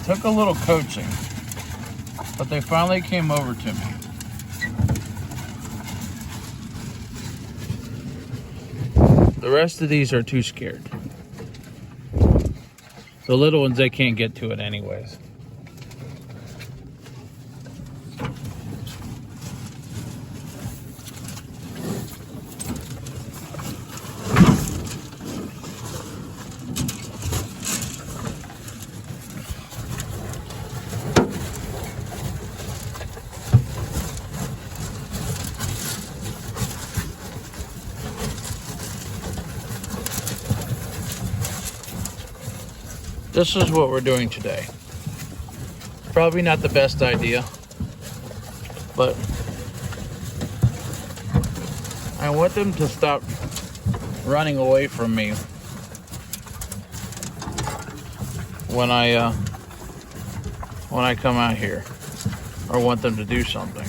took a little coaching, but they finally came over to me. The rest of these are too scared. The little ones, they can't get to it anyways. This is what we're doing today. Probably not the best idea, but I want them to stop running away from me when I come out here, or want them to do something.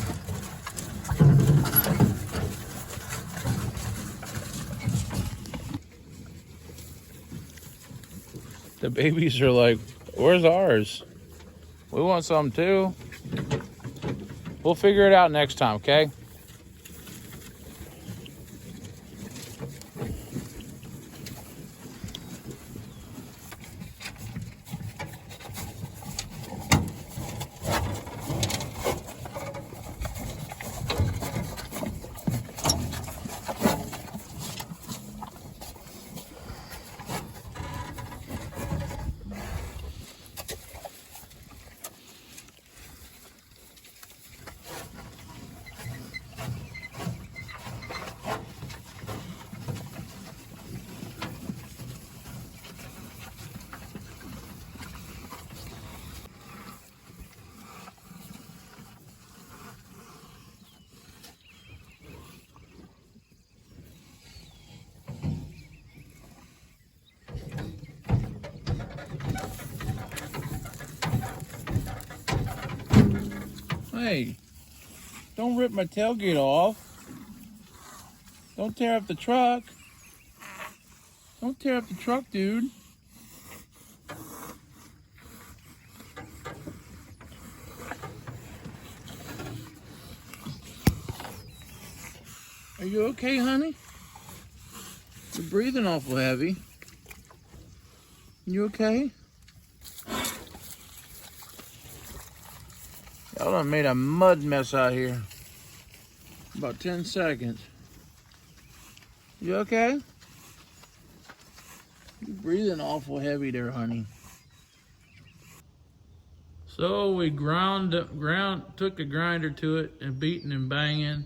The babies are like, where's ours? We want some too. We'll figure it out next time, okay? Hey, don't rip my tailgate off. Don't tear up the truck. Don't tear up the truck, dude. Are you okay, honey? You're breathing awful heavy. You okay? Y'all done made a mud mess out here. About 10 seconds. You okay? You're breathing awful heavy there, honey. So we took a grinder to it and beating and banging,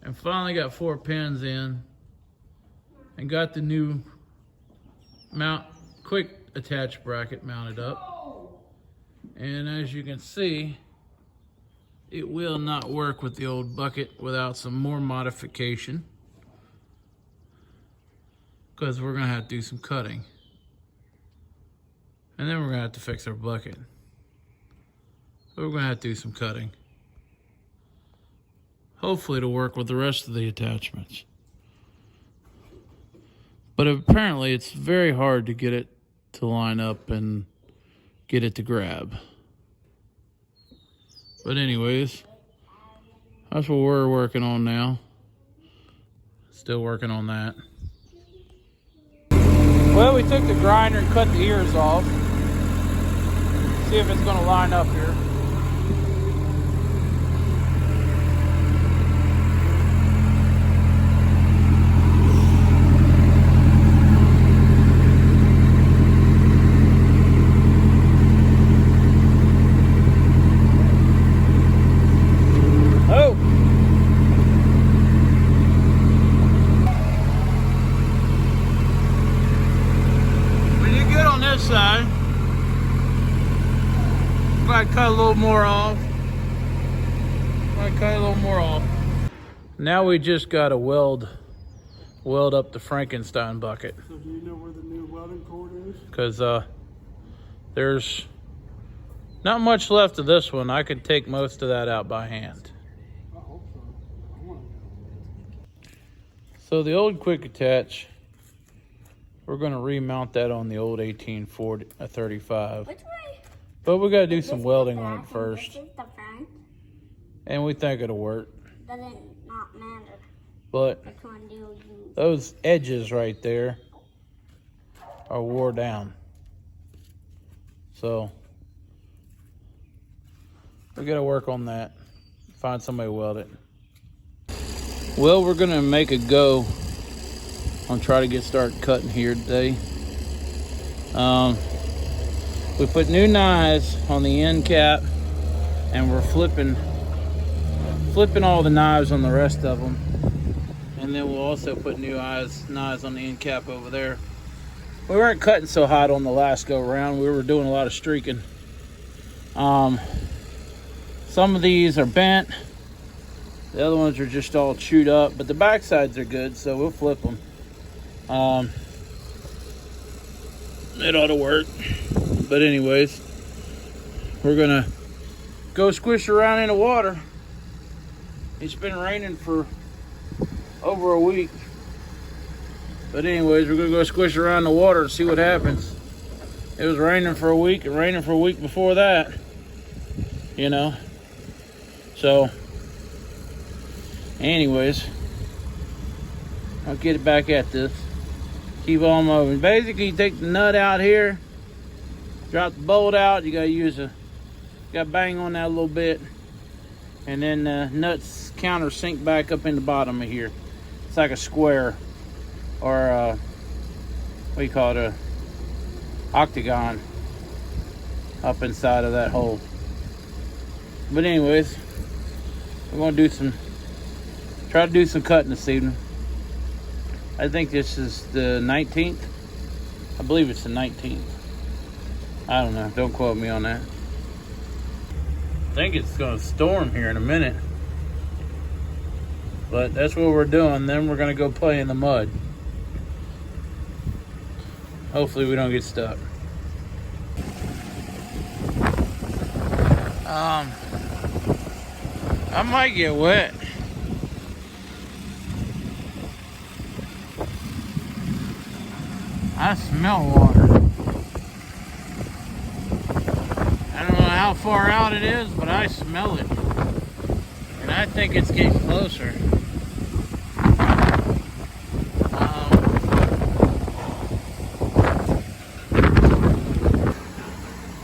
and finally got 4 pins in, and got the new quick attach bracket mounted up. And as you can see, it will not work with the old bucket without some more modification, because we're gonna have to do some cutting. And then we're gonna have to fix our bucket. So we're gonna have to do some cutting. Hopefully it'll work with the rest of the attachments. But apparently it's very hard to get it to line up and get it to grab. But anyways, that's what we're working on now. Still working on that. Well, we took the grinder and cut the ears off. See if it's gonna line up here. Side. Might cut a little more off. Now we just got to weld up the Frankenstein bucket. So do you know where the new welding cord is? Because there's not much left of this one. I could take most of that out by hand. I hope so. I want to. So the old quick attach, we're going to remount that on the old 1835. Which way? But we gotta do This some is welding the on it back and first. This is the front. And we think it'll work. Doesn't not matter But which one do you use. those edges right there are wore down. So we gotta work on that. Find somebody to weld it. Well, we're gonna make a go on try to start cutting here today. We put new knives on the end cap, and we're flipping all the knives on the rest of them. And then we'll also put new knives on the end cap over there. We weren't cutting so hot on the last go round. We were doing a lot of streaking. Some of these are bent. The other ones are just all chewed up, but the back sides are good, so we'll flip them. It ought to work. But anyways, we're gonna go squish around in the water. It's been raining for over a week. But anyways, we're gonna go squish around in the water and see what happens. It was raining for a week and raining for a week before that. You know? So, anyways, I'll get it back at this. Keep on moving. Basically, you take the nut out here, drop the bolt out. You gotta bang on that a little bit, and then the nuts countersink back up in the bottom of here. It's like a square, or what do you call it, a octagon up inside of that hole. But anyways, we're gonna try to do some cutting this evening. I think this is the 19th. I believe it's the 19th. I don't know. Don't quote me on that. I think it's going to storm here in a minute. But that's what we're doing. Then we're going to go play in the mud. Hopefully we don't get stuck. I might get wet. I smell water. I don't know how far out it is, but I smell it. And I think it's getting closer.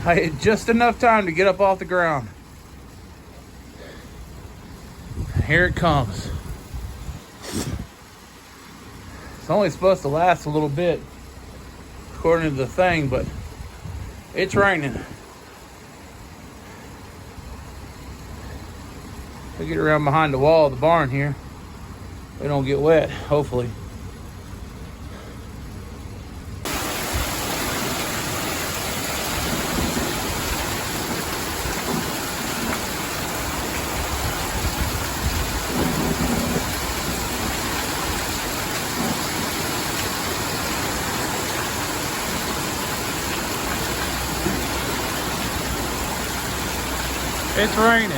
I had just enough time to get up off the ground. Here it comes. It's only supposed to last a little bit, according to the thing, but it's raining. We get around behind the wall of the barn here. We don't get wet, hopefully. It's raining.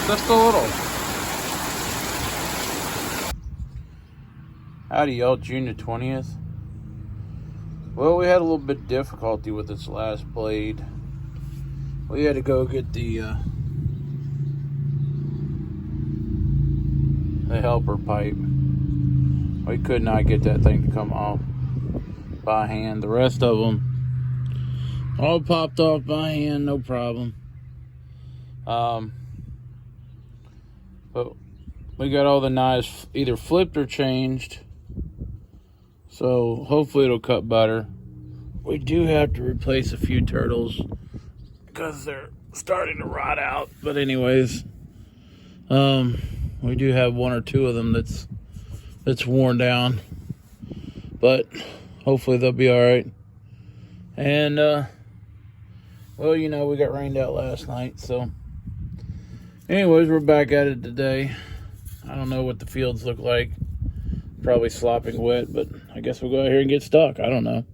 Just a little. Howdy y'all, June the 20th. Well, we had a little bit of difficulty with this last blade. We had to go get the helper pipe. We could not get that thing to come off by hand. The rest of them all popped off by hand, no problem. But we got all the knives either flipped or changed, so hopefully it'll cut better. We do have to replace a few turtles because they're starting to rot out. But anyways, we do have one or two of them that's worn down, but hopefully they'll be all right. And well, you know, we got rained out last night, so anyways, we're back at it today. I don't know what the fields look like. Probably slopping wet, but I guess we'll go out here and get stuck. I don't know.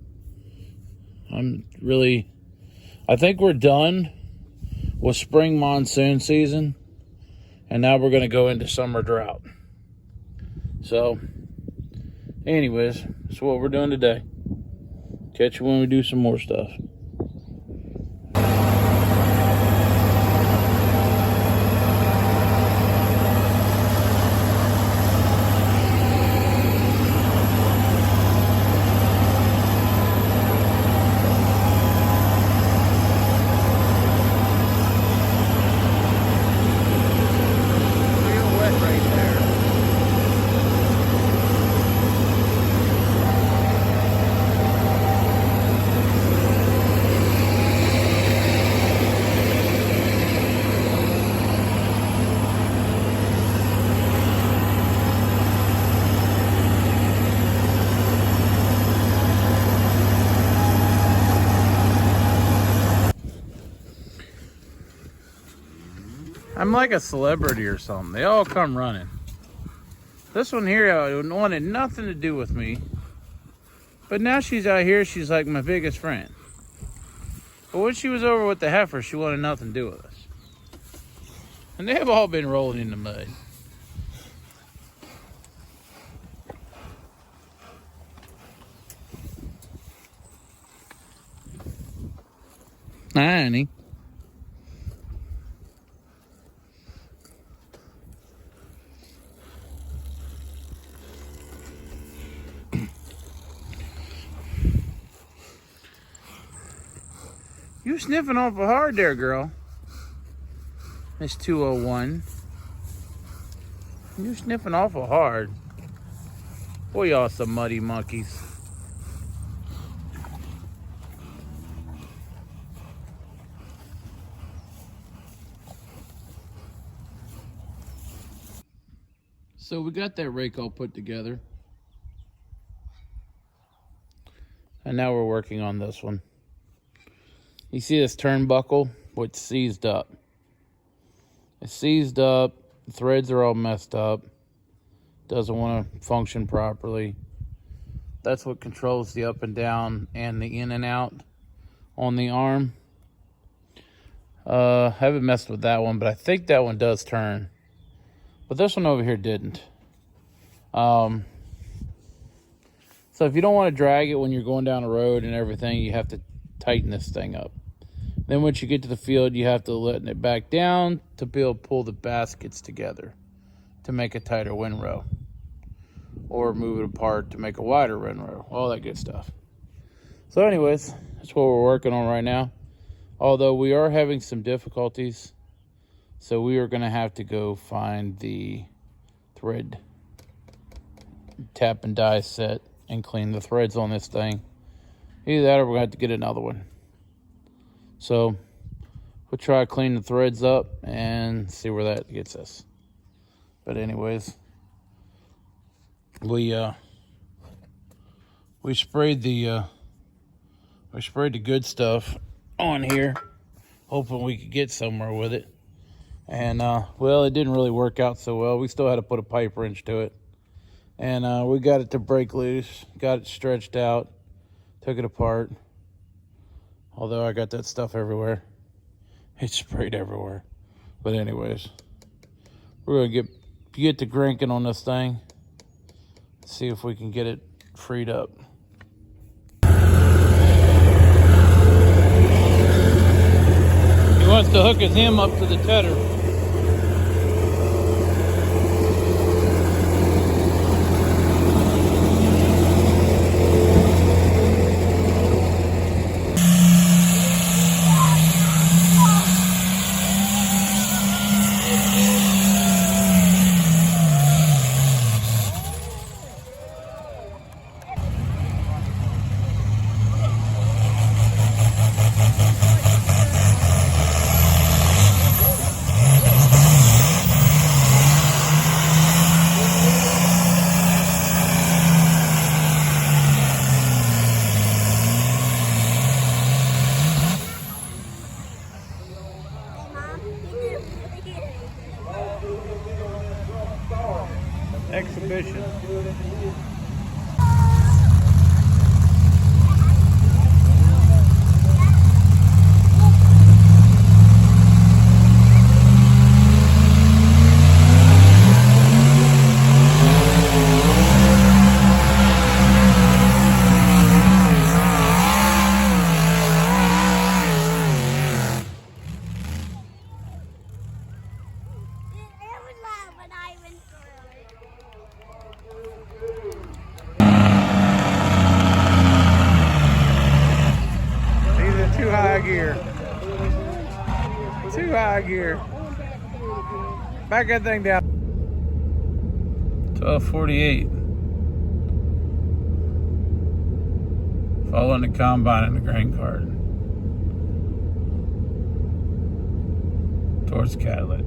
I think we're done with spring monsoon season, and now we're going to go into summer drought. So anyways, that's what we're doing today. Catch you when we do some more stuff. I'm like a celebrity or something. They all come running. This one here wanted nothing to do with me. But now she's out here, she's like my biggest friend. But when she was over with the heifer, she wanted nothing to do with us. And they have all been rolling in the mud. Hi, honey. You sniffing awful hard there, girl. Miss 201. You sniffing awful hard. Boy, y'all some muddy monkeys. So we got that rake all put together. And now we're working on this one. You see this turnbuckle? It's seized up. It's seized up. The threads are all messed up. Doesn't want to function properly. That's what controls the up and down and the in and out on the arm. Haven't messed with that one, but I think that one does turn. But this one over here didn't. So if you don't want to drag it when you're going down the road and everything, you have to tighten this thing up. Then once you get to the field, you have to let it back down to be able to pull the baskets together to make a tighter windrow. Or move it apart to make a wider windrow. All that good stuff. So anyways, that's what we're working on right now. Although we are having some difficulties. So we are going to have to go find the thread tap and die set and clean the threads on this thing. Either that or we're going to have to get another one. So we'll try to clean the threads up and see where that gets us. But anyways, we sprayed the good stuff on here, hoping we could get somewhere with it. And well, it didn't really work out so well. We still had to put a pipe wrench to it. And we got it to break loose, got it stretched out, took it apart. Although I got that stuff everywhere. It sprayed everywhere. But anyways, we're gonna get to cranking on this thing. See if we can get it freed up. He wants to hook his hem up to the tedder. Exhibition. gear. Back that thing down. 12:48. Following the combine and the grain cart towards Catlett.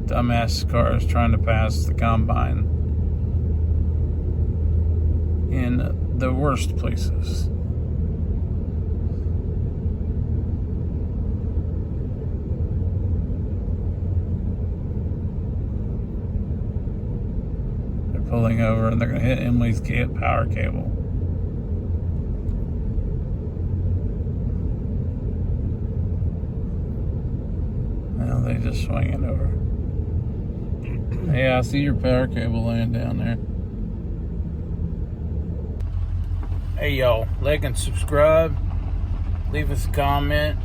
Dumbass car is trying to pass the combine in the worst places. They're pulling over and they're going to hit Emily's power cable. Now they just swing it over. Yeah, I see your power cable laying down there. Hey y'all, like and subscribe. Leave us a comment.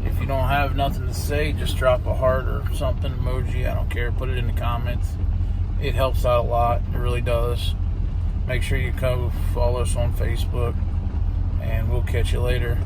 If you don't have nothing to say, just drop a heart or something, emoji, I don't care. Put it in the comments. It helps out a lot. It really does. Make sure you come follow us on Facebook. And we'll catch you later.